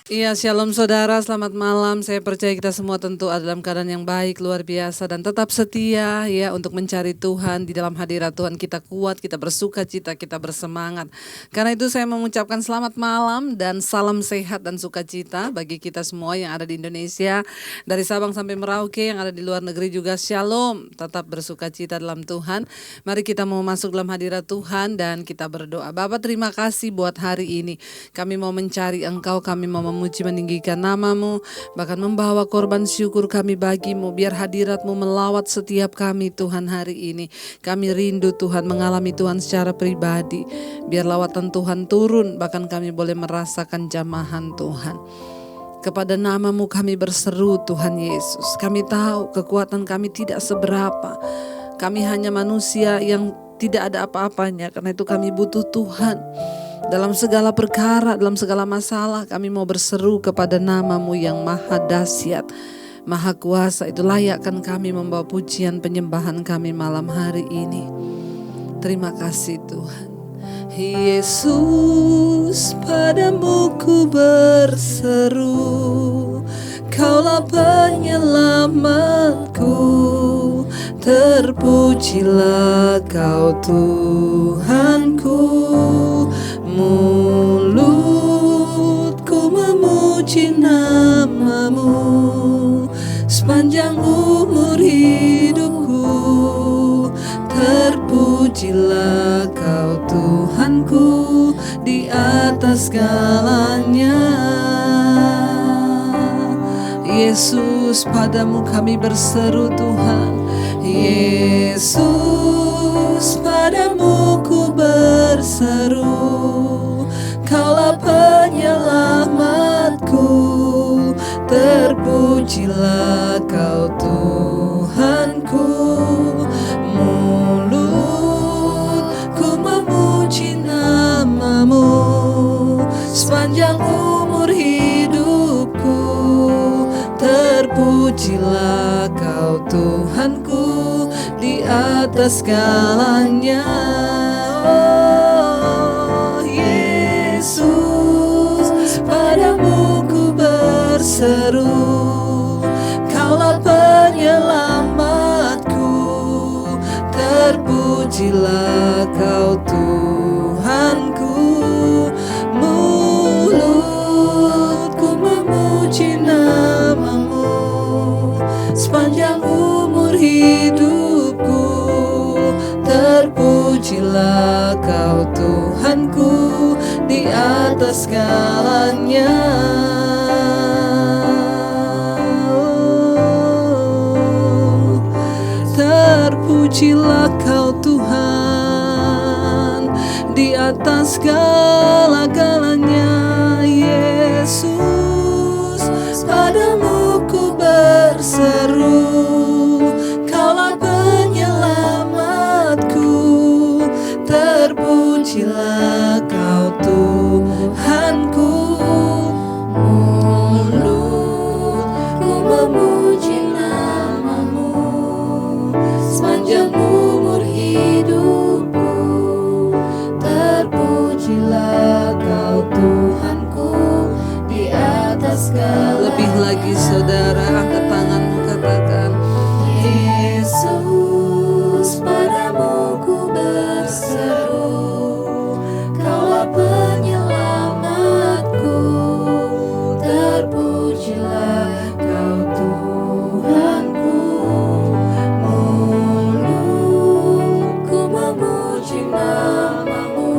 Iya, shalom saudara, selamat malam. Saya percaya kita semua tentu ada dalam keadaan yang baik, luar biasa, dan tetap setia ya untuk mencari Tuhan. Di dalam hadirat Tuhan kita kuat, kita bersuka cita, kita bersemangat. Karena itu saya mengucapkan selamat malam dan salam sehat dan sukacita bagi kita semua yang ada di Indonesia. Dari Sabang sampai Merauke, yang ada di luar negeri juga shalom. Tetap bersuka cita dalam Tuhan. Mari kita mau masuk dalam hadirat Tuhan dan kita berdoa. Bapa, terima kasih buat hari ini. Kami mau mencari Engkau, kami mau memuji meninggikan nama-Mu, bahkan membawa korban syukur kami bagi-Mu, biar hadirat-Mu melawat setiap kami Tuhan hari ini. Kami rindu Tuhan mengalami Tuhan secara pribadi, biar lawatan Tuhan turun, bahkan kami boleh merasakan jamahan Tuhan. Kepada nama-Mu kami berseru Tuhan Yesus. Kami tahu kekuatan kami tidak seberapa. Kami hanya manusia yang tidak ada apa-apanya, karena itu kami butuh Tuhan. Dalam segala perkara, dalam segala masalah, kami mau berseru kepada nama-Mu yang maha dahsyat, maha kuasa. Itu layakkan kami membawa pujian penyembahan kami malam hari ini. Terima kasih Tuhan. Yesus, padamu ku berseru, Kaulah penyelamatku. Terpujilah Kau Tuhanku. Mulutku memuji nama-Mu sepanjang umur hidupku. Terpujilah Kau Tuhanku di atas segalanya. Yesus, padamu kami berseru Tuhan. Yesus, padamu ku berseru, Kaulah penyelamatku. Terpujilah Kau Tuhanku. Mulutku memuji nama-Mu sepanjang umur hidupku. Terpujilah Kau Tuhanku di atas segalanya. Oh Yesus, padamu ku berseru, Kaulah penyelamatku. Terpujilah Kau Tuhanku. Mulutku memuji nama-Mu sepanjang umur hidupku. Terpujilah Kau Tuhanku di atas segalanya. Terpujilah Kau Tuhan di atas segala-galanya. Yesus, padamu ku berseru, Kaulah penyelamatku. Terpujilah Kau Tuhanku. Mulutku memuji nama-Mu sepanjang umur hidupku. Terpujilah Kau Tuhanku di atas segala. Lebih lagi saudara, angkat tanganmu, katakan, Yesus, padamu ku berseru, Kaulah penyelamatku. Terpujilah Kau Tuhanku. Mulutku memuji nama-Mu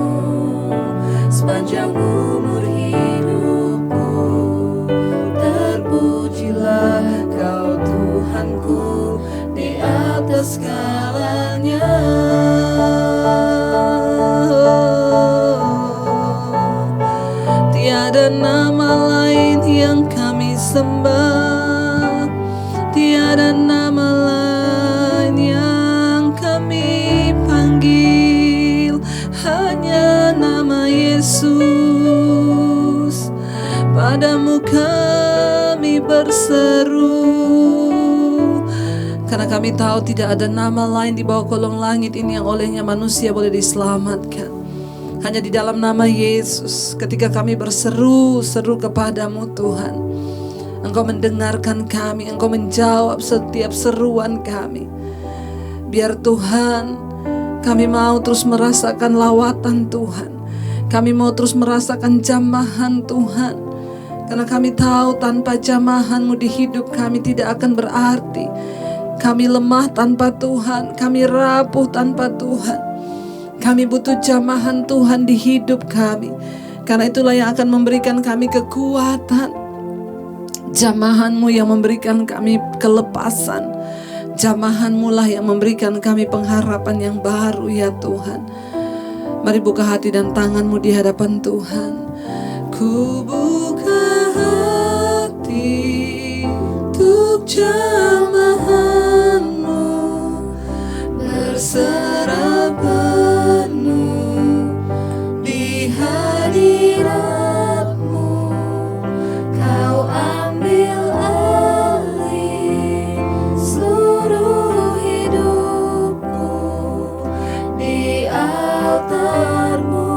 sepanjang umur hidupku. Terpujilah Kau Tuhanku di atas segalanya. Tiada nama lain yang kami sembah, tiada nama lain yang kami panggil, hanya nama Yesus. Padamu kami berseru, karena kami tahu tidak ada nama lain di bawah kolong langit ini yang olehnya manusia boleh diselamatkan. Hanya di dalam nama Yesus, ketika kami berseru-seru kepadamu Tuhan, Engkau mendengarkan kami, Engkau menjawab setiap seruan kami. Biar Tuhan, kami mau terus merasakan lawatan Tuhan. Kami mau terus merasakan jamahan Tuhan. Karena kami tahu tanpa jamahan-Mu di hidup kami tidak akan berarti. Kami lemah tanpa Tuhan, kami rapuh tanpa Tuhan. Kami butuh jamahan Tuhan di hidup kami. Karena itulah yang akan memberikan kami kekuatan. Jamahan-Mu yang memberikan kami kelepasan. Jamahan-Mu lah yang memberikan kami pengharapan yang baru ya Tuhan. Mari buka hati dan tangan-Mu di hadapan Tuhan. Ku buka hati untuk jamahan-Mu, berserah penuh di hadirat-Mu. Kau ambil alih seluruh hidupku di altar-Mu,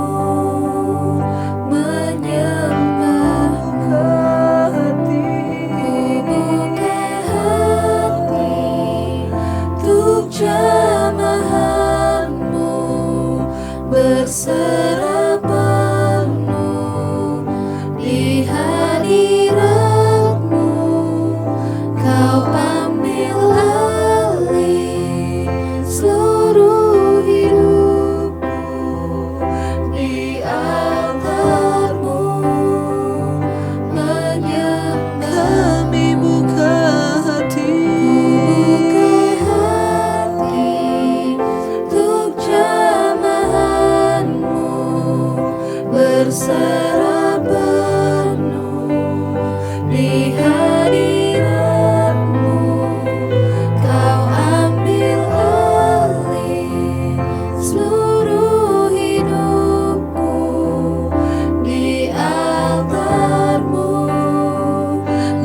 menyembah hati. Ku buka hati untuk jamahan-Mu, berserah penuh di hadirat-Mu. Kau ambil alih seluruh hidupku di altar-Mu, menyembah. Kami buka hati, untuk jamahan-Mu, berserah penuh di hadirat-Mu. Kau ambil alih seluruh hidupku di altar-Mu.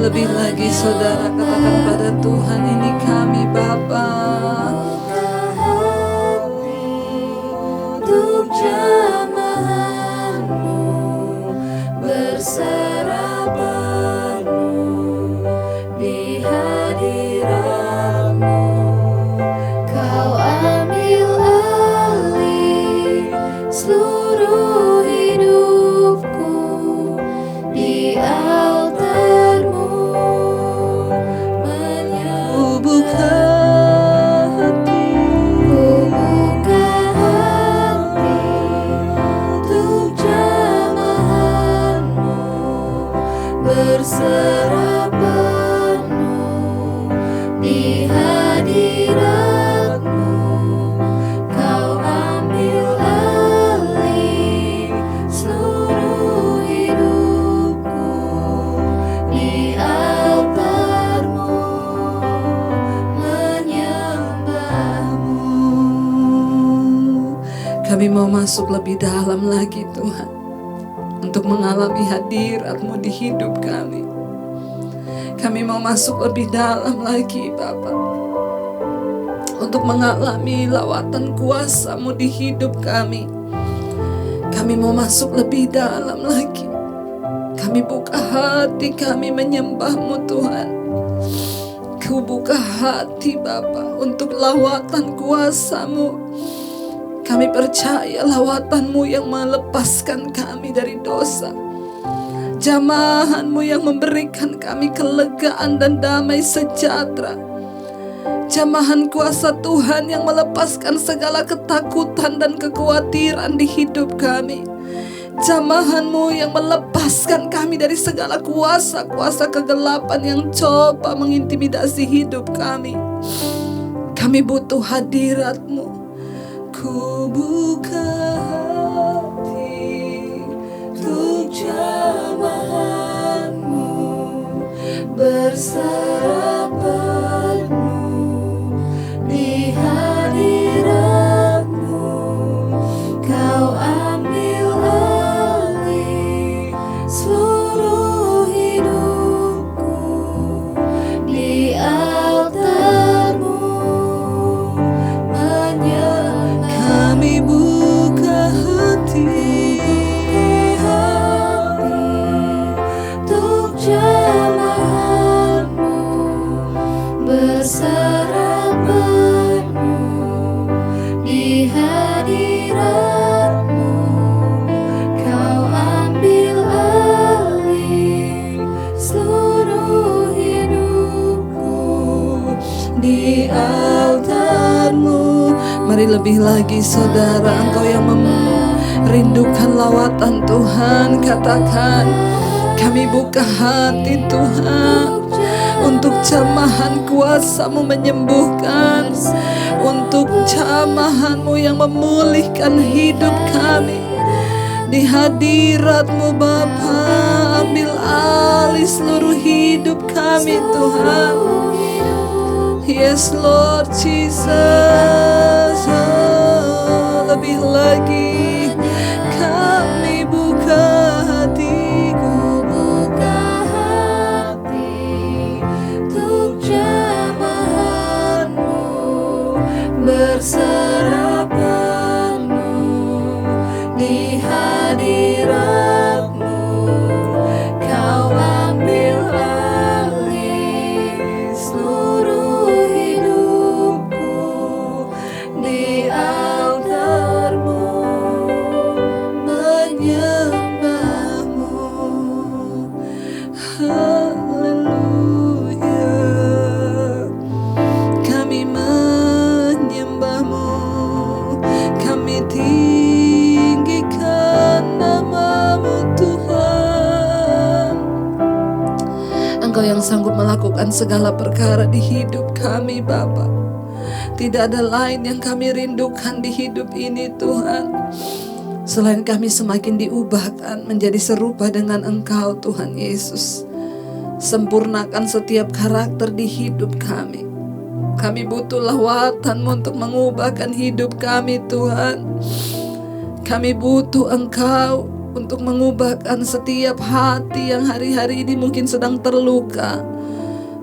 Lebih lagi saudara katakan pada Tuhan, ini kami Bapa. Untuk jamahan-Mu, berserah penuh di hadirat-Mu. Kau ambil alih seluruh hidupku di altar-Mu, menyembah. Ku buka hati untuk jamahan-Mu, berserah penuh di hadirat-Mu. Kau ambil alih seluruh hidupku di altar-Mu, menyembah-Mu. Kami mau masuk lebih dalam lagi Tuhan, untuk mengalami hadirat-Mu di hidup kami. Kami mau masuk lebih dalam lagi Bapa, untuk mengalami lawatan kuasa-Mu di hidup kami. Kami mau masuk lebih dalam lagi. Kami buka hati kami menyembah-Mu Tuhan. Ku buka hati Bapa untuk lawatan kuasa-Mu. Kami percaya lawatan-Mu yang melepaskan kami dari dosa. Jamahan-Mu yang memberikan kami kelegaan dan damai sejahtera. Jamahan kuasa Tuhan yang melepaskan segala ketakutan dan kekhawatiran di hidup kami. Jamahan-Mu yang melepaskan kami dari segala kuasa-kuasa kegelapan yang coba mengintimidasi hidup kami. Kami butuh hadirat-Mu. Ku buka hati untuk jamahan-Mu, berserah penuh di hadirat-Mu. Kau ambil alih seluruh hidupku di altar-Mu, menyembah. Kami buka lebih lagi saudara, Engkau yang merindukan lawatan Tuhan. Katakan, kami buka hati Tuhan untuk jamahan kuasa-Mu menyembuhkan, untuk jamahan-Mu yang memulihkan hidup kami. Di hadirat-Mu Bapa, ambil alih seluruh hidup kami Tuhan. Yes Lord Jesus, lebih lagi kami buka hatiku, buka hati untuk jamahan-Mu, berserapan-Mu di hadirat-Mu. Kau ambil alih seluruh hidupku di altar-Mu, menyembah-Mu. Haleluya, kami menyembah-Mu, kami tinggikan nama-Mu Tuhan. Engkau yang sanggup melakukan segala perkara di hidup kami Bapa. Tidak ada lain yang kami rindukan di hidup ini Tuhan, selain kami semakin diubahkan menjadi serupa dengan Engkau Tuhan Yesus. Sempurnakan setiap karakter di hidup kami. Kami butuh lawatan-Mu untuk mengubahkan hidup kami Tuhan. Kami butuh Engkau untuk mengubahkan setiap hati yang hari-hari ini mungkin sedang terluka.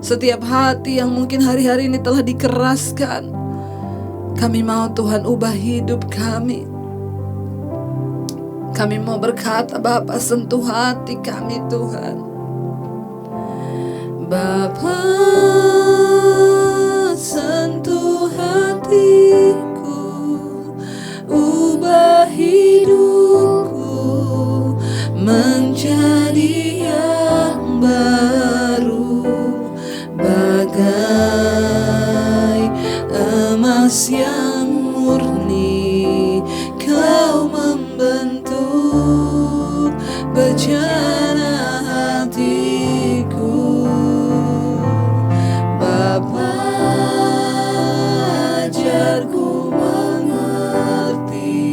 Setiap hati yang mungkin hari-hari ini telah dikeraskan. Kami mau Tuhan ubah hidup kami. Kami mau berkata, Bapa, sentuh hati kami Tuhan. Bapa, sentuh hatiku, ubah hidupku menjadi yang baru, bagai emas yang murni. Kau membentuk bejana hatiku. Bapa, ajarku mengerti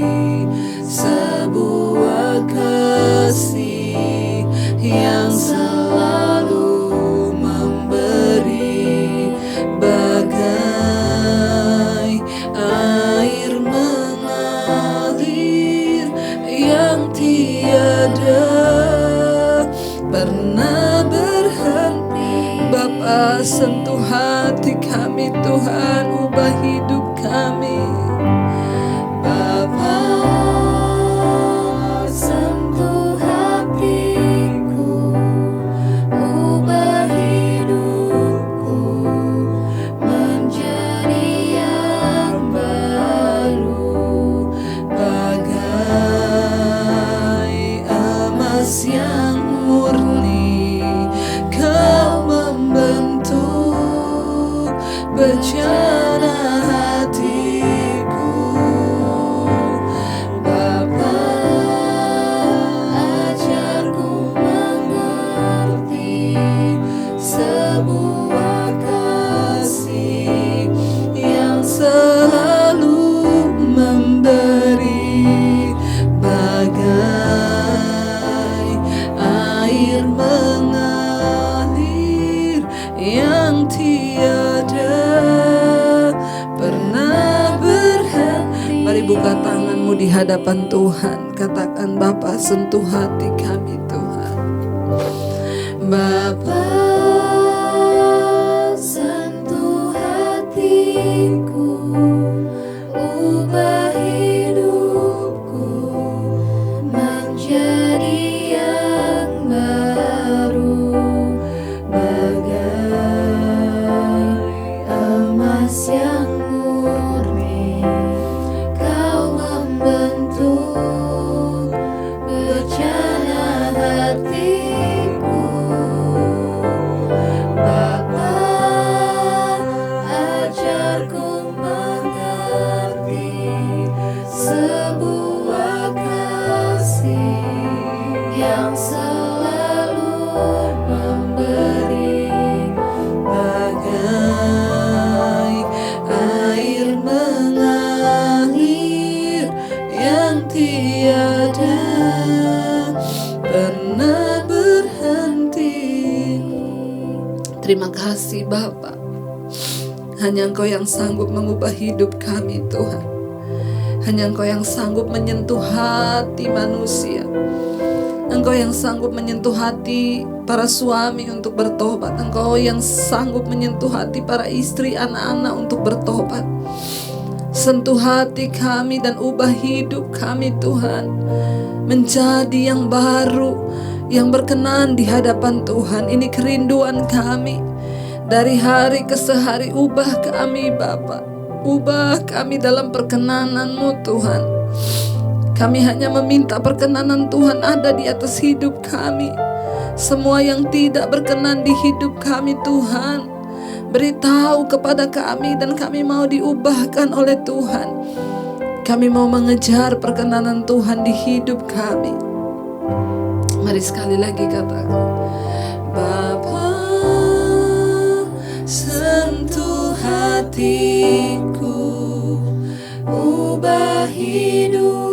sebuah kasih yang selalu memberi, bagai air mengalir yang tiada pernah berhenti. Bapa, sentuh hati kami Tuhan, ubah hidup kami. Bapa, sentuh hatiku, ubah hidupku menjadi yang baru, bagai emas yang murni. Kau membentuk bejana hatiku. Bapa, ajarku mengerti sebuah kasih yang selalu memberi, bagai air mengalir yang tiada pernah berhenti. Mari buka tanganmu di hadapan Tuhan. Katakan, Bapa, sentuh hati kami Tuhan. Bapa, sentuh hatiku, ubah hidupku menjadi yang baru, bagai emas yang murni. Kau membentuk bejana hatiku. yang selalu memberi, bagai air mengalir yang tiada pernah berhenti. Terima kasih Bapa. Hanya Engkau yang sanggup mengubah hidup kami Tuhan. Hanya Engkau yang sanggup menyentuh hati manusia. Engkau yang sanggup menyentuh hati para suami untuk bertobat. Engkau yang sanggup menyentuh hati para istri, anak-anak untuk bertobat. Sentuh hati kami dan ubah hidup kami Tuhan, menjadi yang baru, yang berkenan di hadapan Tuhan. Ini kerinduan kami. Dari hari ke hari ubah kami Bapa. Ubah kami dalam perkenanan-Mu Tuhan. Kami hanya meminta perkenanan Tuhan ada di atas hidup kami. Semua yang tidak berkenan di hidup kami Tuhan, beritahu kepada kami dan kami mau diubahkan oleh Tuhan. Kami mau mengejar perkenanan Tuhan di hidup kami. Mari sekali lagi katakan, Bapa, sentuh hatiku, ubah hidupku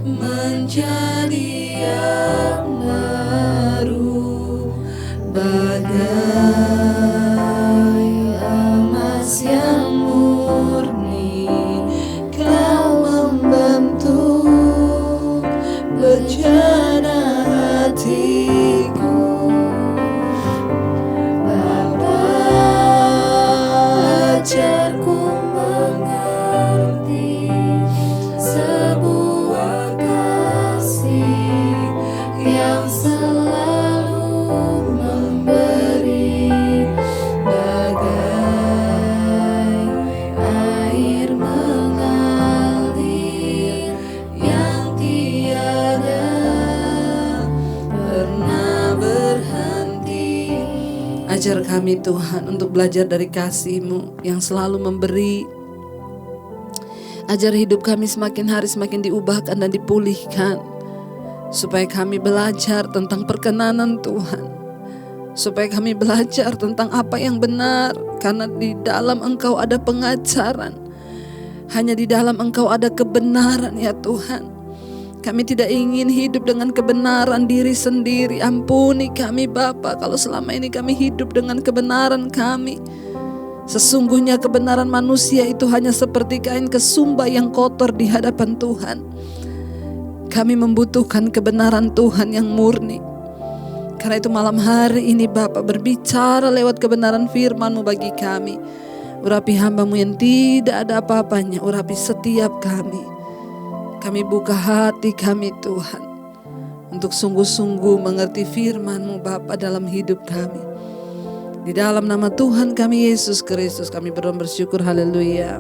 menjadi yang baru, bagai emas yang murni. Kau membentuk bejana hatiku. Ajarku mengerti sebuah kasih yang selalu memberi, bagai air mengalir yang tiada pernah berhenti. Ajar kami Tuhan untuk belajar dari kasih-Mu yang selalu memberi. Ajar hidup kami semakin hari semakin diubahkan dan dipulihkan, supaya kami belajar tentang perkenanan Tuhan, supaya kami belajar tentang apa yang benar. Karena di dalam Engkau ada pengajaran, hanya di dalam Engkau ada kebenaran ya Tuhan. Kami tidak ingin hidup dengan kebenaran diri sendiri. Ampuni kami Bapa kalau selama ini kami hidup dengan kebenaran kami. Sesungguhnya kebenaran manusia itu hanya seperti kain kesumba yang kotor di hadapan Tuhan. Kami membutuhkan kebenaran Tuhan yang murni. Karena itu malam hari ini Bapa berbicara lewat kebenaran firman-Mu bagi kami. Urapi hamba-Mu yang tidak ada apa-apanya. Urapi setiap kami. Kami buka hati kami Tuhan untuk sungguh-sungguh mengerti firman-Mu Bapa dalam hidup kami. Di dalam nama Tuhan kami Yesus Kristus kami bersyukur. Haleluya.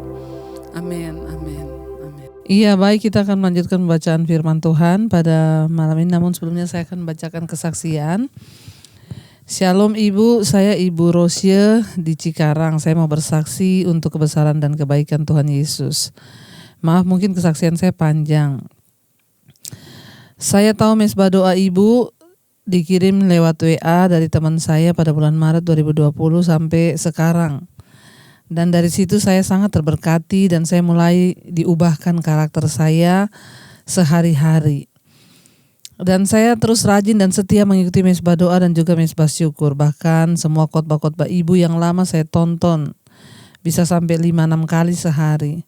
Amin. Amin. Amin. Iya, baik, kita akan melanjutkan bacaan firman Tuhan pada malam ini. Namun sebelumnya saya akan bacakan kesaksian. Shalom Ibu, saya Ibu Rosie di Cikarang. Saya mau bersaksi untuk kebesaran dan kebaikan Tuhan Yesus. Maaf mungkin kesaksian saya panjang. Saya tahu mesbah doa Ibu dikirim lewat WA dari teman saya pada bulan Maret 2020 sampai sekarang. Dan dari situ saya sangat terberkati dan saya mulai diubahkan karakter saya sehari-hari. Dan saya terus rajin dan setia mengikuti mesbah doa dan juga mesbah syukur. Bahkan semua khotbah-khotbah Ibu yang lama saya tonton. Bisa sampai 5-6 kali sehari.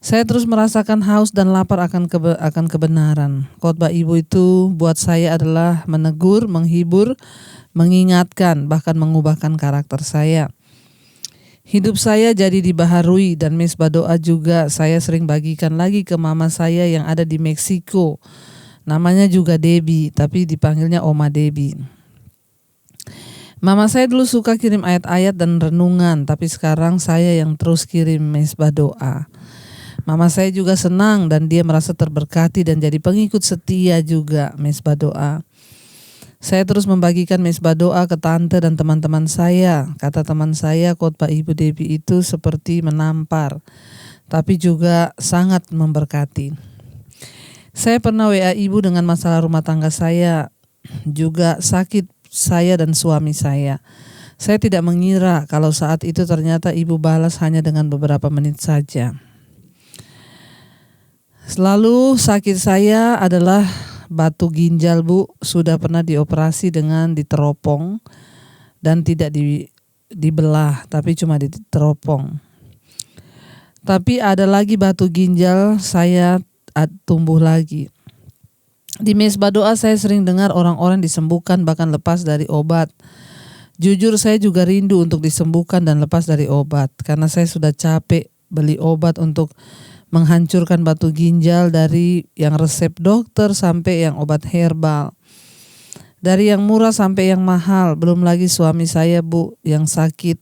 Saya terus merasakan haus dan lapar akan kebenaran. Khotbah Ibu itu buat saya adalah menegur, menghibur, mengingatkan, bahkan mengubahkan karakter saya. Hidup saya jadi dibaharui dan mesbah doa juga saya sering bagikan lagi ke mama saya yang ada di Meksiko. Namanya juga Debbie, tapi dipanggilnya Oma Debbie. Mama saya dulu suka kirim ayat-ayat dan renungan, tapi sekarang saya yang terus kirim mesbah doa. Mama saya juga senang dan dia merasa terberkati dan jadi pengikut setia juga mesbah doa. Saya terus membagikan mesbah doa ke tante dan teman-teman saya. Kata teman saya, khotbah Ibu Debbie itu seperti menampar, tapi juga sangat memberkati. Saya pernah WA ibu dengan masalah rumah tangga saya, juga sakit saya dan suami saya. Saya tidak mengira kalau saat itu ternyata ibu balas hanya dengan beberapa menit saja. Lalu sakit saya adalah batu ginjal, Bu. Sudah pernah dioperasi dengan diteropong dan tidak dibelah, tapi cuma diteropong. Tapi ada lagi batu ginjal saya tumbuh lagi. Di mesbah doa saya sering dengar orang-orang disembuhkan bahkan lepas dari obat. Jujur saya juga rindu untuk disembuhkan dan lepas dari obat, karena saya sudah capek beli obat untuk menghancurkan batu ginjal, dari yang resep dokter sampai yang obat herbal. Dari yang murah sampai yang mahal. Belum lagi suami saya, Bu, yang sakit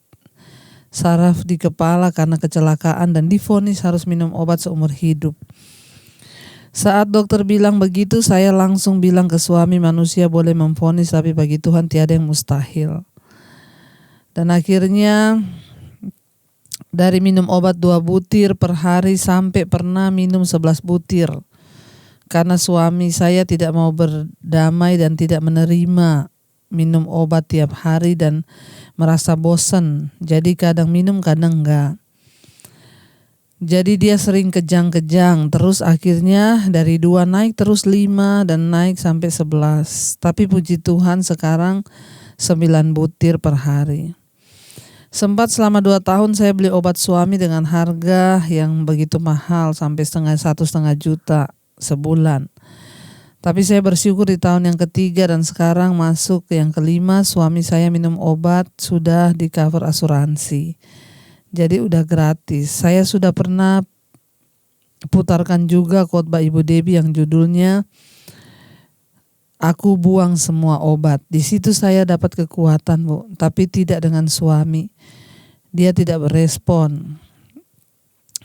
saraf di kepala karena kecelakaan dan divonis harus minum obat seumur hidup. Saat dokter bilang begitu, saya langsung bilang ke suami, manusia boleh memvonis tapi bagi Tuhan tiada yang mustahil. Dan akhirnya dari minum obat 2 butir per hari sampai pernah minum 11 butir. Karena suami saya tidak mau berdamai dan tidak menerima minum obat tiap hari dan merasa bosan. Jadi kadang minum kadang enggak. Jadi dia sering kejang-kejang, terus akhirnya dari 2 naik terus 5 dan naik sampai 11. Tapi puji Tuhan sekarang 9 butir per hari. Sempat selama 2 tahun saya beli obat suami dengan harga yang begitu mahal, sampai 1,5 juta sebulan. Tapi saya bersyukur di tahun yang ketiga dan sekarang masuk yang kelima, suami saya minum obat sudah di cover asuransi. Jadi udah gratis. Saya sudah pernah putarkan juga khotbah Ibu Debbie yang judulnya Aku buang semua obat. Di situ saya dapat kekuatan, Bu, tapi tidak dengan suami. Dia tidak berespon.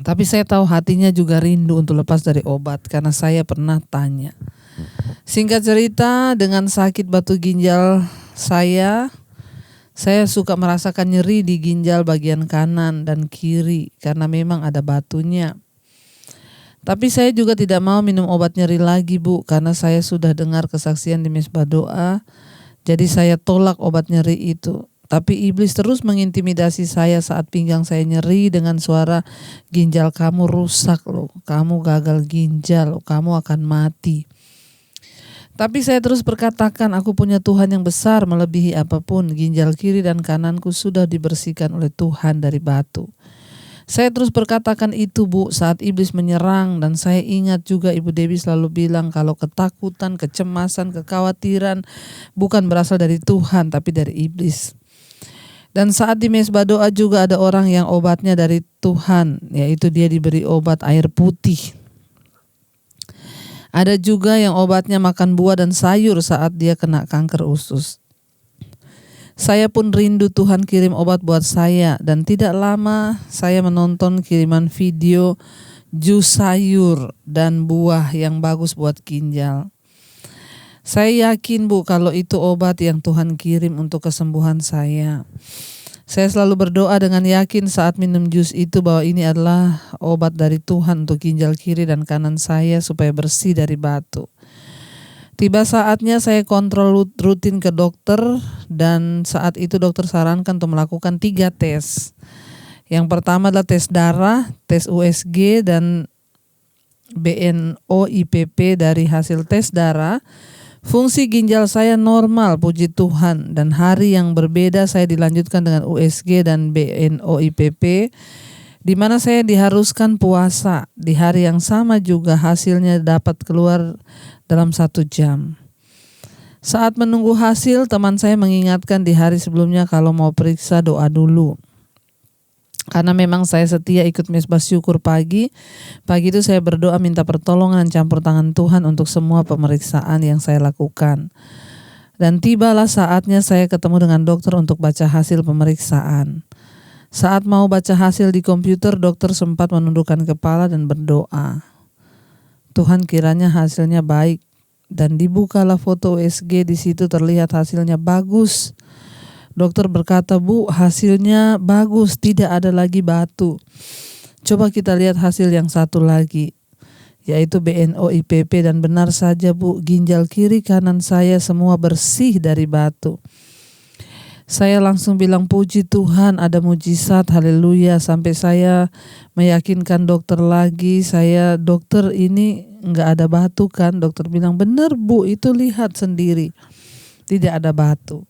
Tapi saya tahu hatinya juga rindu untuk lepas dari obat karena saya pernah tanya. Singkat cerita, dengan sakit batu ginjal saya suka merasakan nyeri di ginjal bagian kanan dan kiri karena memang ada batunya. Tapi saya juga tidak mau minum obat nyeri lagi, Bu, karena saya sudah dengar kesaksian di mesbah doa. Jadi saya tolak obat nyeri itu. Tapi iblis terus mengintimidasi saya saat pinggang saya nyeri dengan suara, ginjal kamu rusak loh, kamu gagal ginjal, kamu akan mati. Tapi saya terus berkatakan, aku punya Tuhan yang besar melebihi apapun. Ginjal kiri dan kananku sudah dibersihkan oleh Tuhan dari batu. Saya terus berkatakan itu, Bu, saat iblis menyerang. Dan saya ingat juga Ibu Debbie selalu bilang kalau ketakutan, kecemasan, kekhawatiran bukan berasal dari Tuhan tapi dari iblis. Dan saat di mesbah doa juga ada orang yang obatnya dari Tuhan, yaitu dia diberi obat air putih. Ada juga yang obatnya makan buah dan sayur saat dia kena kanker usus. Saya pun rindu Tuhan kirim obat buat saya, dan tidak lama saya menonton kiriman video jus sayur dan buah yang bagus buat ginjal. Saya yakin, Bu, kalau itu obat yang Tuhan kirim untuk kesembuhan saya. Saya selalu berdoa dengan yakin saat minum jus itu bahwa ini adalah obat dari Tuhan untuk ginjal kiri dan kanan saya supaya bersih dari batu. Tiba saatnya saya kontrol rutin ke dokter, dan saat itu dokter sarankan untuk melakukan 3 tes. Yang pertama adalah tes darah, tes USG dan BNO-IPP. Dari hasil tes darah, fungsi ginjal saya normal, puji Tuhan. Dan hari yang berbeda saya dilanjutkan dengan USG dan BNO-IPP, di mana saya diharuskan puasa. Di hari yang sama juga hasilnya dapat keluar dalam 1 jam. Saat menunggu hasil, teman saya mengingatkan di hari sebelumnya kalau mau periksa doa dulu. Karena memang saya setia ikut mesbah syukur pagi. Pagi itu saya berdoa minta pertolongan campur tangan Tuhan untuk semua pemeriksaan yang saya lakukan. Dan tibalah saatnya saya ketemu dengan dokter untuk baca hasil pemeriksaan. Saat mau baca hasil di komputer, dokter sempat menundukkan kepala dan berdoa. Tuhan, kiranya hasilnya baik. Dan dibukalah foto USG, di situ terlihat hasilnya bagus. Dokter berkata, Bu, hasilnya bagus, tidak ada lagi batu. Coba kita lihat hasil yang satu lagi. yaitu BNO IPP, dan benar saja Bu, ginjal kiri kanan saya semua bersih dari batu. Saya langsung bilang puji Tuhan, ada mujizat, haleluya, sampai saya meyakinkan dokter lagi, dokter ini nggak ada batu kan? Dokter bilang benar Bu, itu lihat sendiri, tidak ada batu.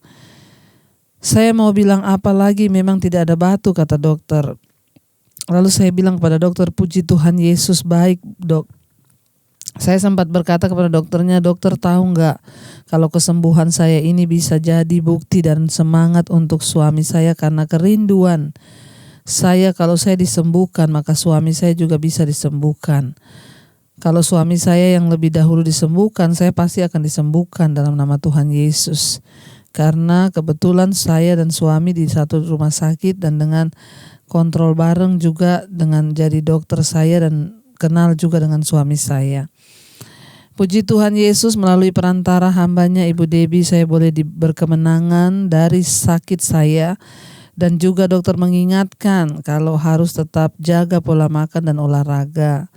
Saya mau bilang apa lagi, memang tidak ada batu kata dokter. Lalu saya bilang kepada dokter, puji Tuhan Yesus baik dok. Saya sempat berkata kepada dokternya, dokter tahu nggak kalau kesembuhan saya ini bisa jadi bukti dan semangat untuk suami saya, karena kerinduan saya kalau saya disembuhkan maka suami saya juga bisa disembuhkan. Kalau suami saya yang lebih dahulu disembuhkan, saya pasti akan disembuhkan dalam nama Tuhan Yesus. Karena kebetulan saya dan suami di satu rumah sakit dan dengan kontrol bareng juga dengan jadi dokter saya dan kenal juga dengan suami saya. Puji Tuhan Yesus, melalui perantara hambanya Ibu Debbie saya boleh berkemenangan dari sakit saya, dan juga dokter mengingatkan kalau harus tetap jaga pola makan dan olahraga.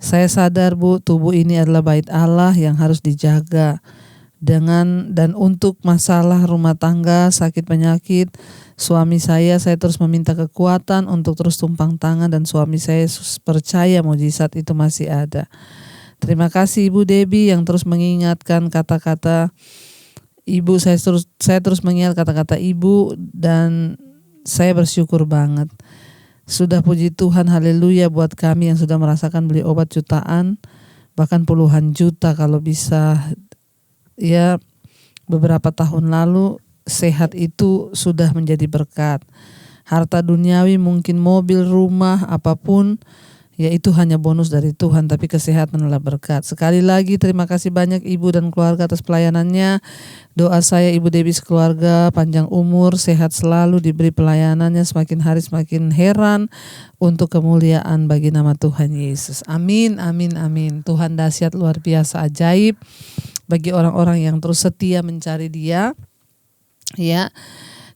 Saya sadar Bu, tubuh ini adalah bait Allah yang harus dijaga. Dan untuk masalah rumah tangga, sakit penyakit, suami saya terus meminta kekuatan untuk terus tumpang tangan, dan suami saya percaya mujizat itu masih ada. Terima kasih Ibu Debbie yang terus mengingatkan kata-kata Ibu, saya terus mengingat kata-kata Ibu, dan saya bersyukur banget. Sudah puji Tuhan, haleluya, buat kami yang sudah merasakan beli obat jutaan, bahkan puluhan juta kalau bisa. Ya, beberapa tahun lalu sehat itu sudah menjadi berkat. Harta duniawi mungkin mobil, rumah, apapun, ya itu hanya bonus dari Tuhan, tapi kesehatan adalah berkat. Sekali lagi terima kasih banyak Ibu dan keluarga atas pelayanannya. Doa saya Ibu Debbie sekeluarga panjang umur, sehat selalu, diberi pelayanannya semakin hari semakin heran untuk kemuliaan bagi nama Tuhan Yesus. Amin, amin, amin. Tuhan dahsyat, luar biasa, ajaib bagi orang-orang yang terus setia mencari Dia. Ya.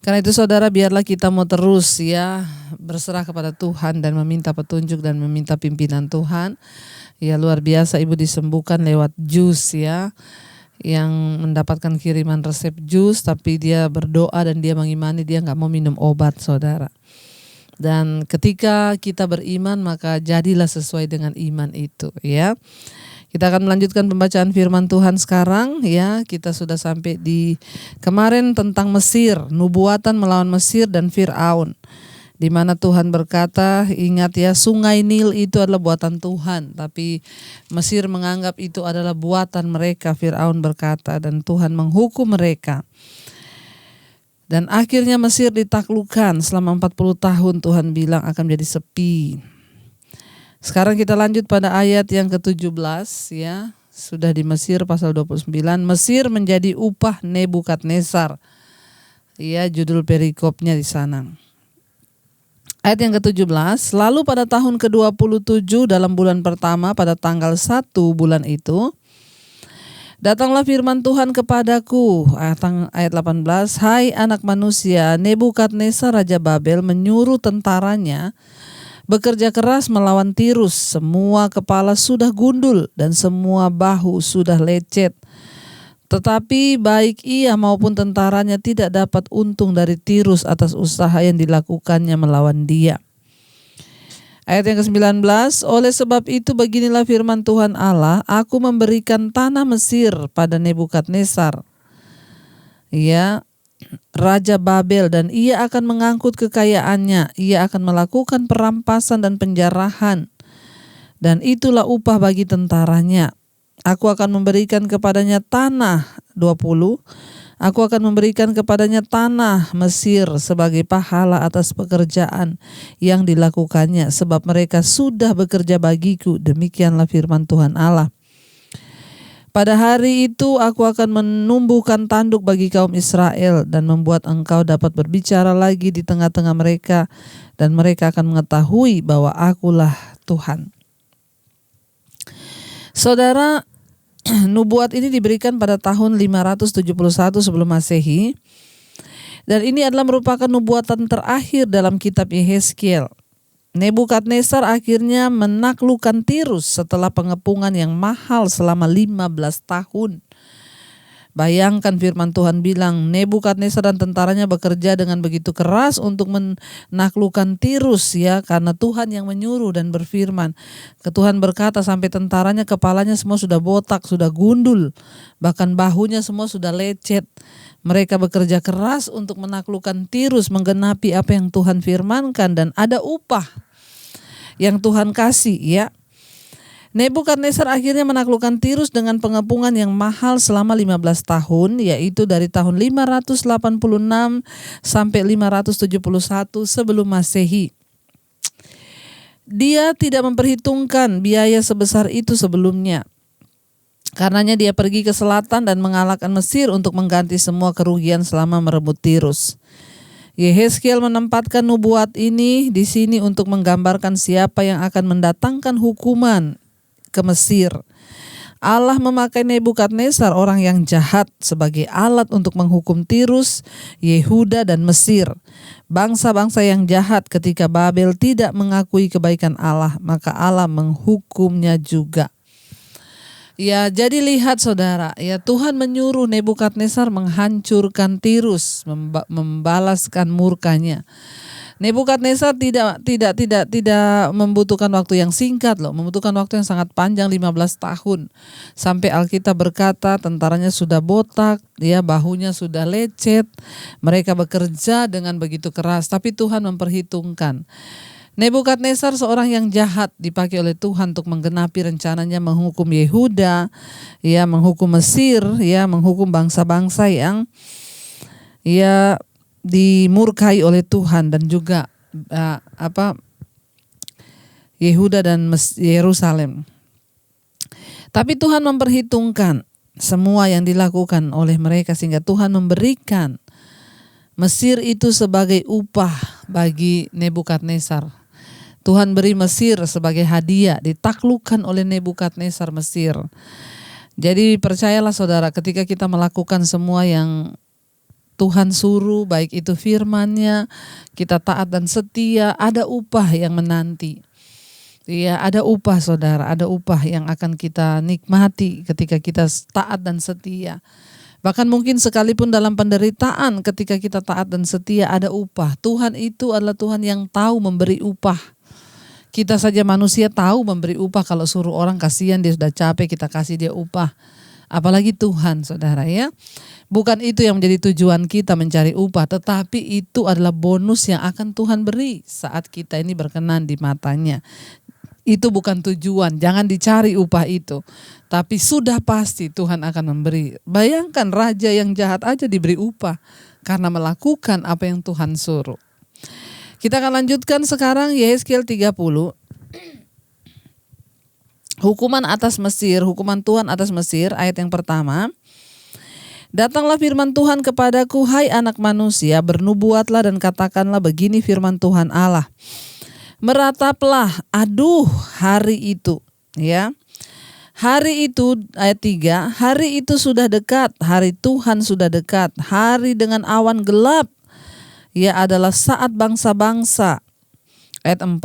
Karena itu saudara, biarlah kita mau terus ya berserah kepada Tuhan dan meminta petunjuk dan meminta pimpinan Tuhan. Ya, luar biasa Ibu disembuhkan lewat jus ya, yang mendapatkan kiriman resep jus, tapi dia berdoa dan dia mengimani, dia gak mau minum obat saudara. Dan ketika kita beriman maka jadilah sesuai dengan iman itu ya. Kita akan melanjutkan pembacaan firman Tuhan sekarang ya. Kita sudah sampai di kemarin tentang Mesir, nubuatan melawan Mesir dan Fir'aun. Di mana Tuhan berkata, ingat ya, sungai Nil itu adalah buatan Tuhan, tapi Mesir menganggap itu adalah buatan mereka. Fir'aun berkata, dan Tuhan menghukum mereka. Dan akhirnya Mesir ditaklukkan selama 40 tahun, Tuhan bilang akan menjadi sepi. Sekarang kita lanjut pada ayat yang ke-17 ya. Sudah di Mesir pasal 29, Mesir menjadi upah Nebukadnezar. Ya, judul perikopnya di sana. Ayat yang ke-17, lalu pada tahun ke-27 dalam bulan pertama pada tanggal 1 bulan itu, datanglah firman Tuhan kepadaku. Ayat 18, hai anak manusia, Nebukadnezar Raja Babel menyuruh tentaranya bekerja keras melawan Tirus. Semua kepala sudah gundul dan semua bahu sudah lecet. Tetapi baik ia maupun tentaranya tidak dapat untung dari Tirus atas usaha yang dilakukannya melawan dia. Ayat yang ke-19, oleh sebab itu beginilah firman Tuhan Allah, aku memberikan tanah Mesir pada Nebukadnezar, ya, Raja Babel, dan ia akan mengangkut kekayaannya, ia akan melakukan perampasan dan penjarahan, dan itulah upah bagi tentaranya. Aku akan memberikan kepadanya tanah 20. Aku akan memberikan kepadanya tanah Mesir sebagai pahala atas pekerjaan yang dilakukannya, sebab mereka sudah bekerja bagiku. Demikianlah firman Tuhan Allah. Pada hari itu aku akan menumbuhkan tanduk bagi kaum Israel dan membuat engkau dapat berbicara lagi di tengah-tengah mereka, dan mereka akan mengetahui bahwa akulah Tuhan. Saudara, nubuat ini diberikan pada tahun 571 sebelum Masehi, dan ini adalah merupakan nubuatan terakhir dalam kitab Yehezkiel. Nebukadnezar akhirnya menaklukkan Tirus setelah pengepungan yang mahal selama 15 tahun. Bayangkan firman Tuhan bilang, Nebukadnezar dan tentaranya bekerja dengan begitu keras untuk menaklukkan Tirus, ya, karena Tuhan yang menyuruh dan berfirman. Tuhan berkata sampai tentaranya kepalanya semua sudah botak, sudah gundul, bahkan bahunya semua sudah lecet. Mereka bekerja keras untuk menaklukkan Tirus, menggenapi apa yang Tuhan firmankan, dan ada upah yang Tuhan kasih, ya. Nebukadnezar akhirnya menaklukkan Tirus dengan pengepungan yang mahal selama 15 tahun, yaitu dari tahun 586 sampai 571 sebelum Masehi. Dia tidak memperhitungkan biaya sebesar itu sebelumnya. Karenanya dia pergi ke selatan dan mengalahkan Mesir untuk mengganti semua kerugian selama merebut Tirus. Yehezkiel menempatkan nubuat ini di sini untuk menggambarkan siapa yang akan mendatangkan hukuman ke Mesir. Allah memakai Nebukadnezar, orang yang jahat, sebagai alat untuk menghukum Tirus, Yehuda, dan Mesir. Bangsa-bangsa yang jahat ketika Babel tidak mengakui kebaikan Allah, maka Allah menghukumnya juga. Ya, jadi lihat saudara, ya, Tuhan menyuruh Nebukadnezar menghancurkan Tirus, membalaskan murkanya. Nebukadnezar tidak membutuhkan waktu yang singkat loh, membutuhkan waktu yang sangat panjang, 15 tahun. Sampai Alkitab berkata tentaranya sudah botak, ya, bahunya sudah lecet. Mereka bekerja dengan begitu keras, tapi Tuhan memperhitungkan. Nebukadnezar seorang yang jahat dipakai oleh Tuhan untuk menggenapi rencananya menghukum Yehuda, ya, menghukum Mesir, ya, menghukum bangsa-bangsa yang, ya, dimurkai oleh Tuhan, dan juga Yehuda dan Yerusalem. Tapi Tuhan memperhitungkan semua yang dilakukan oleh mereka sehingga Tuhan memberikan Mesir itu sebagai upah bagi Nebukadnezar. Tuhan beri Mesir sebagai hadiah, ditaklukkan oleh Nebukadnezar Mesir. Jadi percayalah saudara, ketika kita melakukan semua yang Tuhan suruh, baik itu firman-Nya, kita taat dan setia, ada upah yang menanti. Ya, ada upah saudara, ada upah yang akan kita nikmati ketika kita taat dan setia. Bahkan mungkin sekalipun dalam penderitaan, ketika kita taat dan setia, ada upah. Tuhan itu adalah Tuhan yang tahu memberi upah. Kita saja manusia tahu memberi upah. Kalau suruh orang, kasihan dia sudah capek, kita kasih dia upah. Apalagi Tuhan saudara, ya. Bukan itu yang menjadi tujuan kita mencari upah, tetapi itu adalah bonus yang akan Tuhan beri saat kita ini berkenan di matanya. Itu bukan tujuan, jangan dicari upah itu. Tapi sudah pasti Tuhan akan memberi. Bayangkan raja yang jahat aja diberi upah karena melakukan apa yang Tuhan suruh. Kita akan lanjutkan sekarang Yehezkiel 30. Hukuman atas Mesir, hukuman Tuhan atas Mesir, ayat yang pertama. Datanglah firman Tuhan kepadaku, hai anak manusia, bernubuatlah dan katakanlah begini firman Tuhan Allah. Merataplah, aduh hari itu, ya. Hari itu, ayat 3, hari itu sudah dekat, hari Tuhan sudah dekat, hari dengan awan gelap, ya, adalah saat bangsa-bangsa. Ayat 4,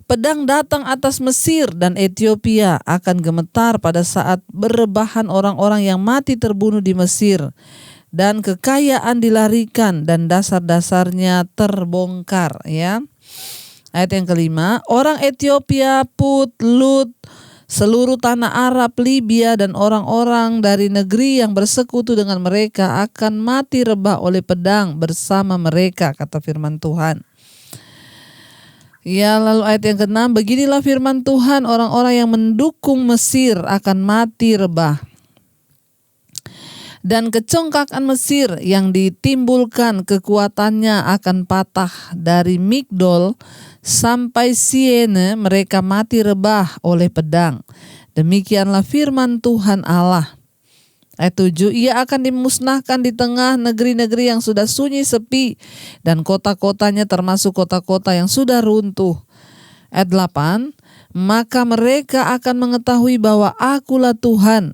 pedang datang atas Mesir dan Ethiopia akan gemetar pada saat berebahan orang-orang yang mati terbunuh di Mesir, dan kekayaan dilarikan dan dasar-dasarnya terbongkar, ya. Ayat yang kelima, orang Ethiopia, Put, Lut, seluruh tanah Arab, Libya, dan orang-orang dari negeri yang bersekutu dengan mereka akan mati rebah oleh pedang bersama mereka, kata firman Tuhan. Ya, lalu ayat yang ke-6, beginilah firman Tuhan, orang-orang yang mendukung Mesir akan mati rebah. Dan kecongkakan Mesir yang ditimbulkan kekuatannya akan patah dari Migdol sampai Siene, mereka mati rebah oleh pedang. Demikianlah firman Tuhan Allah. Ayat 7, ia akan dimusnahkan di tengah negeri-negeri yang sudah sunyi sepi dan kota-kotanya termasuk kota-kota yang sudah runtuh. Ayat 8, maka mereka akan mengetahui bahwa akulah Tuhan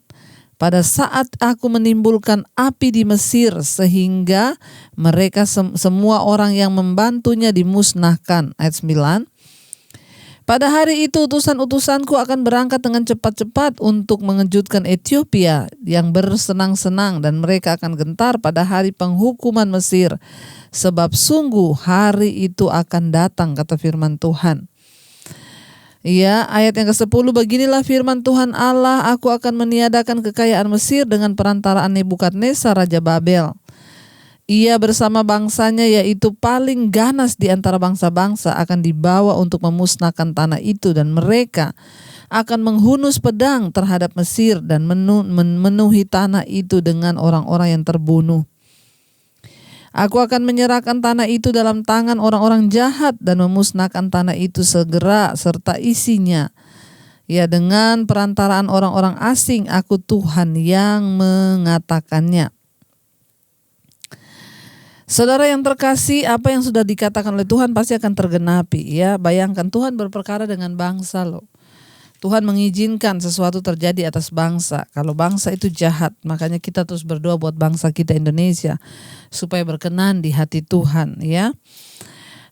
pada saat aku menimbulkan api di Mesir sehingga mereka semua orang yang membantunya dimusnahkan. Ayat 9, Pada hari itu utusan-utusanku akan berangkat dengan cepat-cepat untuk mengejutkan Ethiopia yang bersenang-senang, dan mereka akan gentar pada hari penghukuman Mesir. Sebab sungguh hari itu akan datang, kata firman Tuhan. Ya, ayat yang ke-10, beginilah firman Tuhan Allah, aku akan meniadakan kekayaan Mesir dengan perantaraan Nebukadnezar Raja Babel. Ia bersama bangsanya, yaitu paling ganas di antara bangsa-bangsa, akan dibawa untuk memusnahkan tanah itu, dan mereka akan menghunus pedang terhadap Mesir dan memenuhi tanah itu dengan orang-orang yang terbunuh. Aku akan menyerahkan tanah itu dalam tangan orang-orang jahat dan memusnahkan tanah itu segera serta isinya. Ya, dengan perantaraan orang-orang asing, aku Tuhan yang mengatakannya. Saudara yang terkasih, apa yang sudah dikatakan oleh Tuhan pasti akan tergenapi. Ya, bayangkan Tuhan berperkara dengan bangsa loh. Tuhan mengizinkan sesuatu terjadi atas bangsa. Kalau bangsa itu jahat, makanya kita terus berdoa buat bangsa kita Indonesia supaya berkenan di hati Tuhan, ya.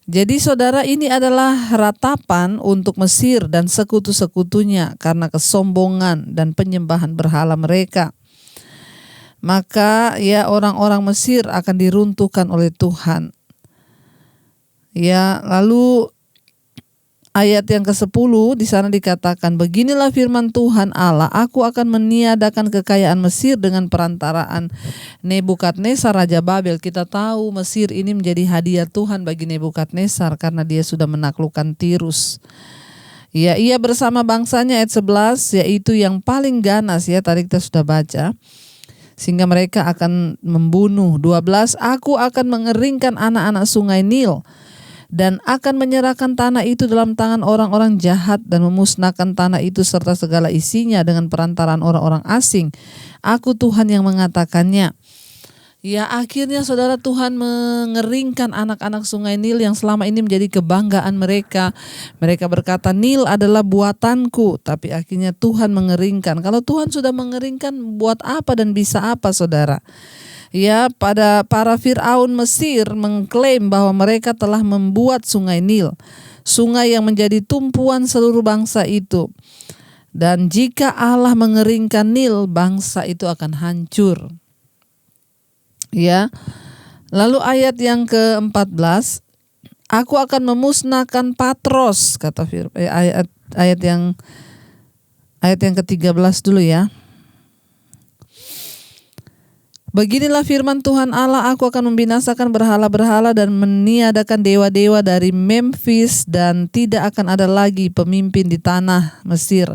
Jadi saudara, ini adalah ratapan untuk Mesir dan sekutu-sekutunya karena kesombongan dan penyembahan berhala mereka. Maka ya, orang-orang Mesir akan diruntuhkan oleh Tuhan. Ya, lalu ayat yang ke-10 di sana dikatakan, beginilah firman Tuhan Allah, aku akan meniadakan kekayaan Mesir dengan perantaraan Nebukadnezar Raja Babel. Kita tahu Mesir ini menjadi hadiah Tuhan bagi Nebukadnezar karena dia sudah menaklukkan Tirus. Ya, ia bersama bangsanya, ayat 11, yaitu yang paling ganas, ya tadi kita sudah baca, sehingga mereka akan membunuh. 12, aku akan mengeringkan anak-anak sungai Nil dan akan menyerahkan tanah itu dalam tangan orang-orang jahat dan memusnahkan tanah itu serta segala isinya dengan perantaraan orang-orang asing. Aku Tuhan yang mengatakannya. Ya, akhirnya saudara, Tuhan mengeringkan anak-anak sungai Nil yang selama ini menjadi kebanggaan mereka. Mereka berkata, Nil adalah buatanku, tapi akhirnya Tuhan mengeringkan. Kalau Tuhan sudah mengeringkan, buat apa dan bisa apa saudara? Ya, pada para Fir'aun Mesir mengklaim bahwa mereka telah membuat sungai Nil, sungai yang menjadi tumpuan seluruh bangsa itu. Dan jika Allah mengeringkan Nil, bangsa itu akan hancur. Ya, lalu ayat yang ke-14, aku akan memusnahkan Patros, kata firman. Ayat yang ke-13 dulu ya. Beginilah firman Tuhan Allah, aku akan membinasakan berhala-berhala dan meniadakan dewa-dewa dari Memphis, dan tidak akan ada lagi pemimpin di tanah Mesir.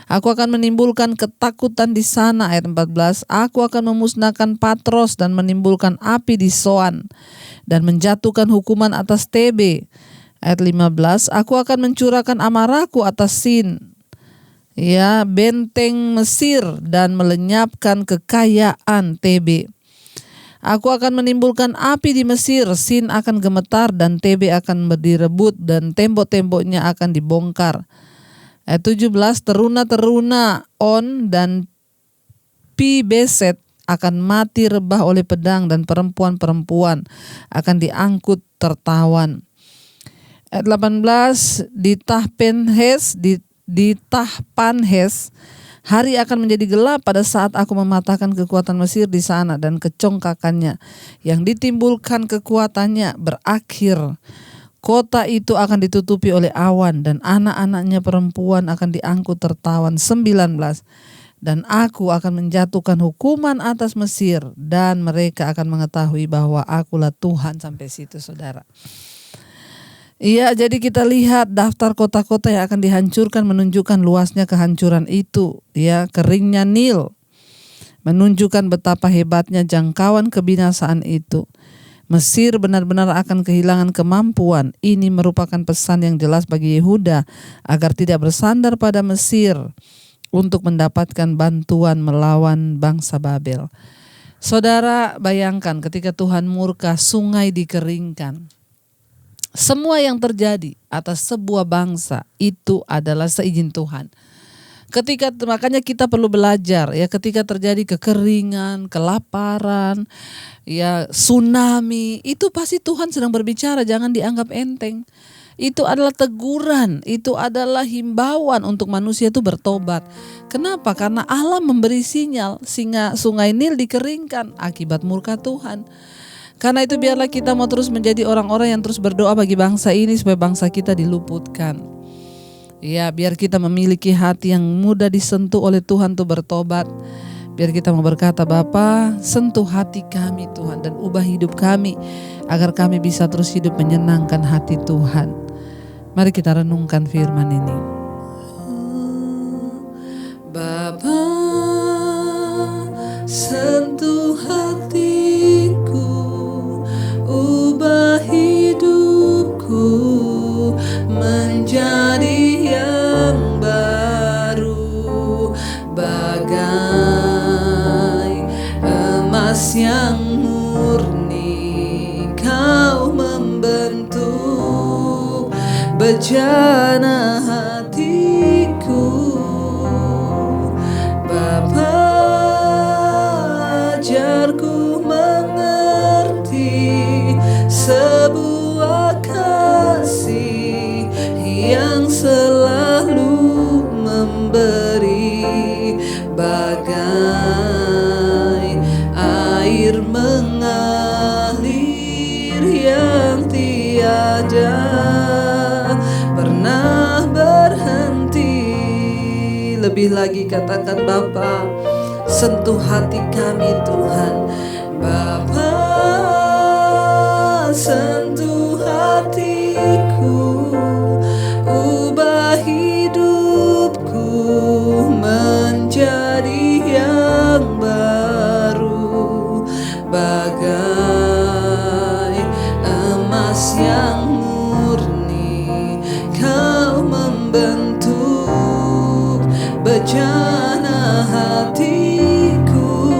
Aku akan menimbulkan ketakutan di sana, ayat 14. Aku akan memusnahkan Patros dan menimbulkan api di Soan dan menjatuhkan hukuman atas TB. Ayat 15. Aku akan mencurahkan amarahku atas Sin, ya, benteng Mesir, dan melenyapkan kekayaan TB. Aku akan menimbulkan api di Mesir, Sin akan gemetar dan TB akan direbut dan tembok-temboknya akan dibongkar. Ayat 17, teruna-teruna On dan Pi Beset akan mati rebah oleh pedang dan perempuan-perempuan akan diangkut tertawan. Ayat 18, di Tahpanhes hari akan menjadi gelap pada saat aku mematahkan kekuatan Mesir di sana, dan kecongkakannya yang ditimbulkan kekuatannya berakhir. Kota itu akan ditutupi oleh awan dan anak-anaknya perempuan akan diangkut tertawan. 19, dan aku akan menjatuhkan hukuman atas Mesir dan mereka akan mengetahui bahwa akulah Tuhan. Sampai situ saudara. Iya, jadi kita lihat daftar kota-kota yang akan dihancurkan menunjukkan luasnya kehancuran itu. Ya, keringnya Nil menunjukkan betapa hebatnya jangkauan kebinasaan itu. Mesir benar-benar akan kehilangan kemampuan. Ini merupakan pesan yang jelas bagi Yehuda agar tidak bersandar pada Mesir untuk mendapatkan bantuan melawan bangsa Babel. Saudara, bayangkan ketika Tuhan murka, sungai dikeringkan. Semua yang terjadi atas sebuah bangsa itu adalah seizin Tuhan. Makanya kita perlu belajar ya, ketika terjadi kekeringan, kelaparan, ya tsunami, itu pasti Tuhan sedang berbicara, jangan dianggap enteng. Itu adalah teguran, itu adalah himbauan untuk manusia itu bertobat. Kenapa? Karena Allah memberi sinyal sehingga sungai Nil dikeringkan akibat murka Tuhan. Karena itu biarlah kita mau terus menjadi orang-orang yang terus berdoa bagi bangsa ini supaya bangsa kita diluputkan. Ya, biar kita memiliki hati yang mudah disentuh oleh Tuhan untuk bertobat. Biar kita mau berkata, Bapa, sentuh hati kami Tuhan dan ubah hidup kami agar kami bisa terus hidup menyenangkan hati Tuhan. Mari kita renungkan firman ini. Bapa, sentuh hatiku, ubah hidupku menjadi yang baru, bagai emas yang murni kau membentuk bejana hatiku. Bapa, ajarku mengerti sebuah kasih yang selalu memberi, bagai air mengalir yang tiada pernah berhenti. Lebih lagi katakan, Bapa, sentuh hati kami Tuhan. Bapa, sentuh hatiku, ubah hidupku menjadi yang baru, bagai emas yang murni kau membentuk bejana hatiku.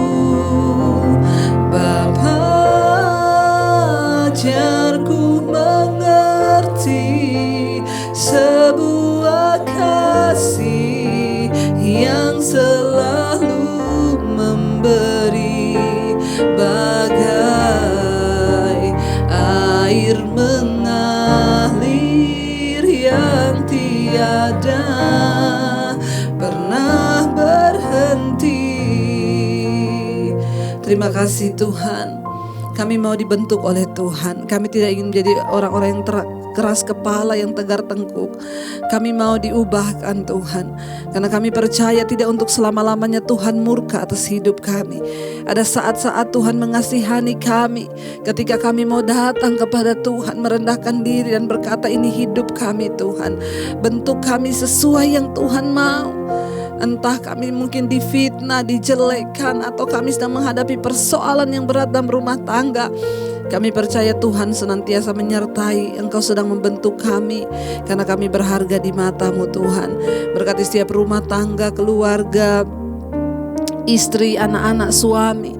Bapa, ajarku mengerti sebuah kasih yang selalu memberi, bagai air mengalir yang tiada pernah berhenti. Terima kasih Tuhan. Kami mau dibentuk oleh Tuhan. Kami tidak ingin menjadi orang-orang yang keras kepala, yang tegar tengkuk. Kami mau diubahkan Tuhan. Karena kami percaya tidak untuk selama-lamanya Tuhan murka atas hidup kami. Ada saat-saat Tuhan mengasihani kami. Ketika kami mau datang kepada Tuhan, merendahkan diri dan berkata, ini hidup kami Tuhan. Bentuk kami sesuai yang Tuhan mau. Entah kami mungkin difitnah, dijelekkan, atau kami sedang menghadapi persoalan yang berat dalam rumah tangga. Kami percaya Tuhan senantiasa menyertai. Engkau sedang membentuk kami, karena kami berharga di mata-Mu Tuhan. Berkati setiap rumah tangga, keluarga, istri, anak-anak, suami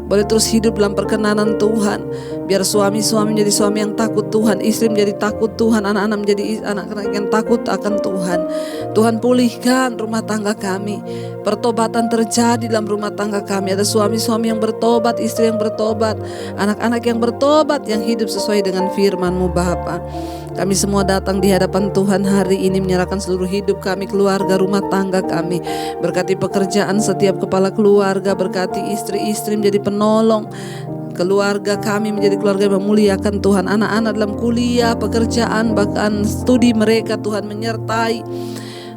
boleh terus hidup dalam perkenanan Tuhan. Biar suami-suami menjadi suami yang takut Tuhan, istri menjadi takut Tuhan, anak-anak menjadi anak-anak yang takut akan Tuhan. Tuhan pulihkan rumah tangga kami. Pertobatan terjadi dalam rumah tangga kami. Ada suami-suami yang bertobat, istri yang bertobat, anak-anak yang bertobat, yang hidup sesuai dengan firman-Mu Bapa. Kami semua datang di hadapan Tuhan hari ini menyerahkan seluruh hidup kami, keluarga, rumah tangga kami. Berkati pekerjaan setiap kepala keluarga, berkati istri-istri menjadi penolong. Keluarga kami menjadi keluarga yang memuliakan Tuhan. Anak-anak dalam kuliah, pekerjaan, bahkan studi mereka Tuhan menyertai.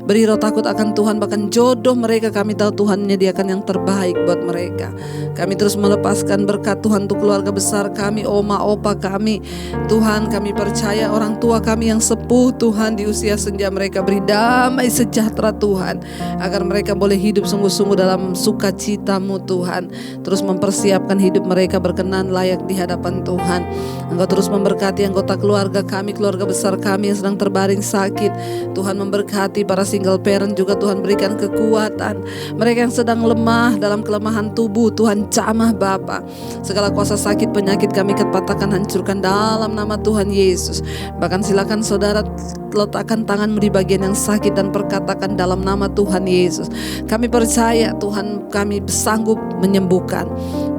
Beri roh takut akan Tuhan, bahkan jodoh mereka kami tahu Tuhan menyediakan yang terbaik buat mereka. Kami terus melepaskan berkat Tuhan untuk keluarga besar kami, oma, opa kami. Tuhan, kami percaya orang tua kami yang sepuh Tuhan, di usia senja mereka beri damai sejahtera Tuhan, agar mereka boleh hidup sungguh-sungguh dalam sukacita-Mu Tuhan. Terus mempersiapkan hidup mereka berkenan layak di hadapan Tuhan. Engkau terus memberkati anggota keluarga kami, keluarga besar kami yang sedang terbaring sakit. Tuhan memberkati para single parent juga Tuhan berikan kekuatan. Mereka yang sedang lemah dalam kelemahan tubuh, Tuhan jamah Bapa. Segala kuasa sakit penyakit kami patahkan, hancurkan dalam nama Tuhan Yesus. Bahkan silakan saudara letakkan tanganmu di bagian yang sakit dan perkatakan dalam nama Tuhan Yesus. Kami percaya Tuhan kami sanggup menyembuhkan.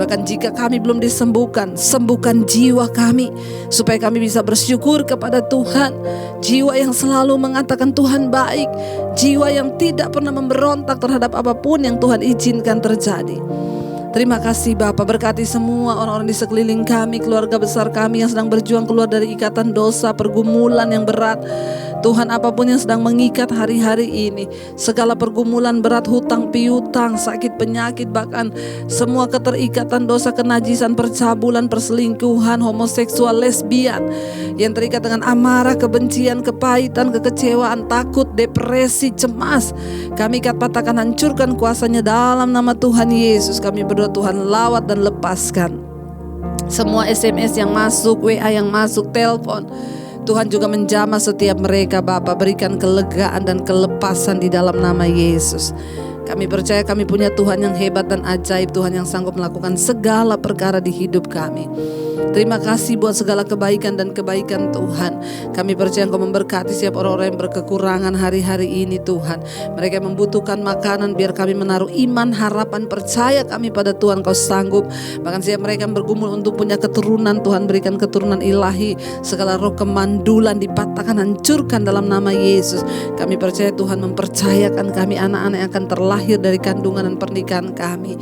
Bahkan jika kami belum disembuhkan, sembuhkan jiwa kami supaya kami bisa bersyukur kepada Tuhan. Jiwa yang selalu mengatakan Tuhan baik, jiwa yang tidak pernah memberontak terhadap apapun yang Tuhan izinkan terjadi. Terima kasih Bapa, berkati semua orang-orang di sekeliling kami, keluarga besar kami yang sedang berjuang keluar dari ikatan dosa, pergumulan yang berat. Tuhan, apapun yang sedang mengikat hari-hari ini, segala pergumulan berat, hutang piutang, sakit penyakit, bahkan semua keterikatan dosa, kenajisan, percabulan, perselingkuhan, homoseksual, lesbian, yang terikat dengan amarah, kebencian, kepahitan, kekecewaan, takut, depresi, cemas, kami patahkan, hancurkan kuasanya dalam nama Tuhan Yesus. Kami berdoa Tuhan lawat dan lepaskan semua SMS yang masuk, WA yang masuk, telepon. Tuhan juga menjamah setiap mereka Bapa, berikan kelegaan dan kelepasan di dalam nama Yesus. Kami percaya kami punya Tuhan yang hebat dan ajaib, Tuhan yang sanggup melakukan segala perkara di hidup kami. Terima kasih buat segala kebaikan dan kebaikan Tuhan. Kami percaya Engkau memberkati setiap orang-orang yang berkekurangan hari-hari ini Tuhan. Mereka yang membutuhkan makanan, biar kami menaruh iman, harapan, percaya kami pada Tuhan Kau sanggup. Bahkan setiap mereka yang bergumul untuk punya keturunan, Tuhan berikan keturunan ilahi. Segala roh kemandulan dipatahkan, hancurkan dalam nama Yesus. Kami percaya Tuhan mempercayakan kami anak-anak yang akan terlahir dari kandungan dan pernikahan kami.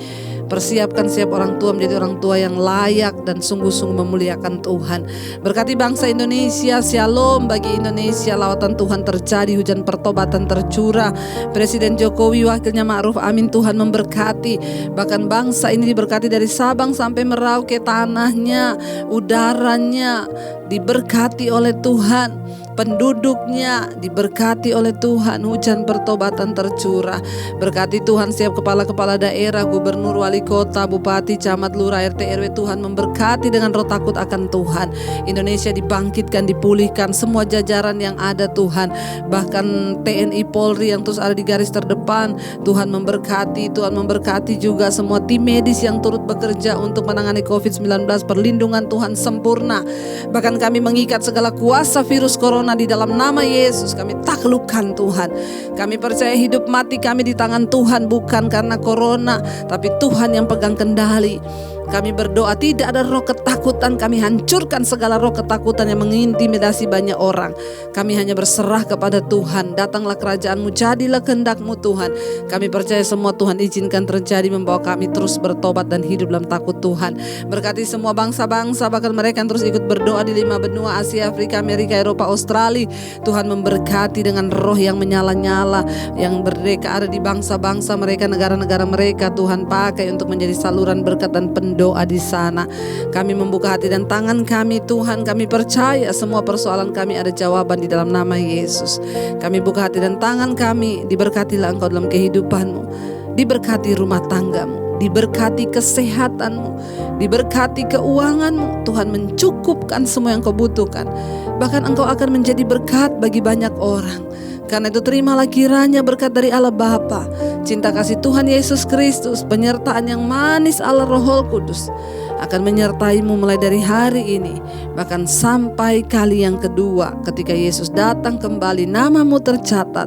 Persiapkan setiap orang tua menjadi orang tua yang layak dan sungguh-sungguh memuliakan Tuhan. Berkati bangsa Indonesia, shalom bagi Indonesia, lawatan Tuhan terjadi, hujan pertobatan tercurah. Presiden Jokowi, wakilnya Ma'ruf Amin, Tuhan memberkati. Bahkan bangsa ini diberkati dari Sabang sampai Merauke, tanahnya, udaranya diberkati oleh Tuhan. Penduduknya diberkati oleh Tuhan, hujan pertobatan tercurah. Berkati Tuhan setiap kepala-kepala daerah, gubernur, wali kota, bupati, camat, lurah, RT, RW. Tuhan memberkati dengan roh takut akan Tuhan. Indonesia dibangkitkan, dipulihkan, semua jajaran yang ada Tuhan. Bahkan TNI Polri yang terus ada di garis terdepan, Tuhan memberkati. Tuhan memberkati juga semua tim medis yang turut bekerja untuk menangani COVID-19. Perlindungan Tuhan sempurna. Bahkan kami mengikat segala kuasa virus corona di dalam nama Yesus. Kami taklukkan Tuhan. Kami percaya hidup mati kami di tangan Tuhan, bukan karena corona, tapi Tuhan yang pegang kendali. Kami berdoa tidak ada roh ketakutan. Kami hancurkan segala roh ketakutan yang mengintimidasi banyak orang. Kami hanya berserah kepada Tuhan. Datanglah kerajaan-Mu, jadilah kehendak-Mu Tuhan. Kami percaya semua Tuhan izinkan terjadi, membawa kami terus bertobat dan hidup dalam takut Tuhan. Berkati semua bangsa-bangsa, bahkan mereka yang terus ikut berdoa di 5 benua, Asia, Afrika, Amerika, Eropa, Australia. Tuhan memberkati dengan roh yang menyala-nyala, yang mereka ada di bangsa-bangsa mereka, negara-negara mereka. Tuhan pakai untuk menjadi saluran berkat dan doa di sana. Kami membuka hati dan tangan kami Tuhan. Kami percaya semua persoalan kami ada jawaban di dalam nama Yesus. Kami buka hati dan tangan kami. Diberkatilah Engkau dalam kehidupanmu. Diberkati rumah tanggamu. Diberkati kesehatanmu. Diberkati keuanganmu. Tuhan mencukupkan semua yang kau butuhkan. Bahkan Engkau akan menjadi berkat bagi banyak orang. Karena itu terimalah kiranya berkat dari Allah Bapa, cinta kasih Tuhan Yesus Kristus, penyertaan yang manis Allah Roh Kudus akan menyertaimu mulai dari hari ini, bahkan sampai kali yang kedua ketika Yesus datang kembali, namamu tercatat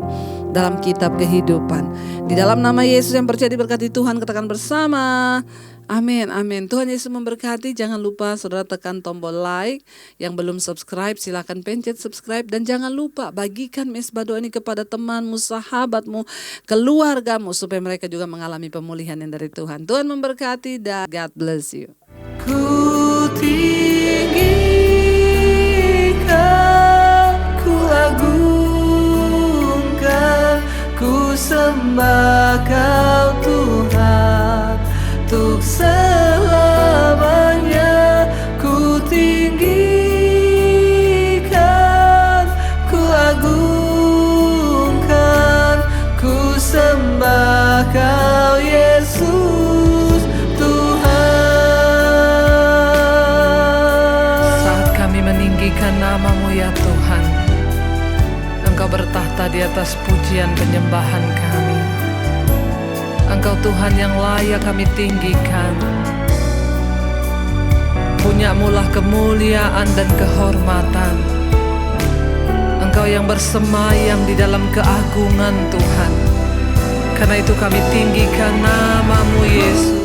dalam kitab kehidupan. Di dalam nama Yesus yang percaya diberkati Tuhan, katakan bersama. Amin, amin. Tuhan Yesus memberkati. Jangan lupa saudara tekan tombol like. Yang belum subscribe silahkan pencet subscribe. Dan jangan lupa bagikan mesbah doa ini kepada temanmu, sahabatmu, keluargamu, supaya mereka juga mengalami pemulihan yang dari Tuhan. Tuhan memberkati dan God bless you. Ku tinggikan, ku agungkan, ku sembah Kau Tuhan, untuk selamanya. Ku tinggikan, ku agungkan, ku sembah Kau Yesus Tuhan. Saat kami meninggikan nama-Mu ya Tuhan, Engkau bertahta di atas pujian penyembahan kami. Engkau Tuhan yang layak kami tinggikan. Punyamulah kemuliaan dan kehormatan. Engkau yang bersemayam di dalam keagungan Tuhan. Karena itu kami tinggikan nama-Mu Yesus.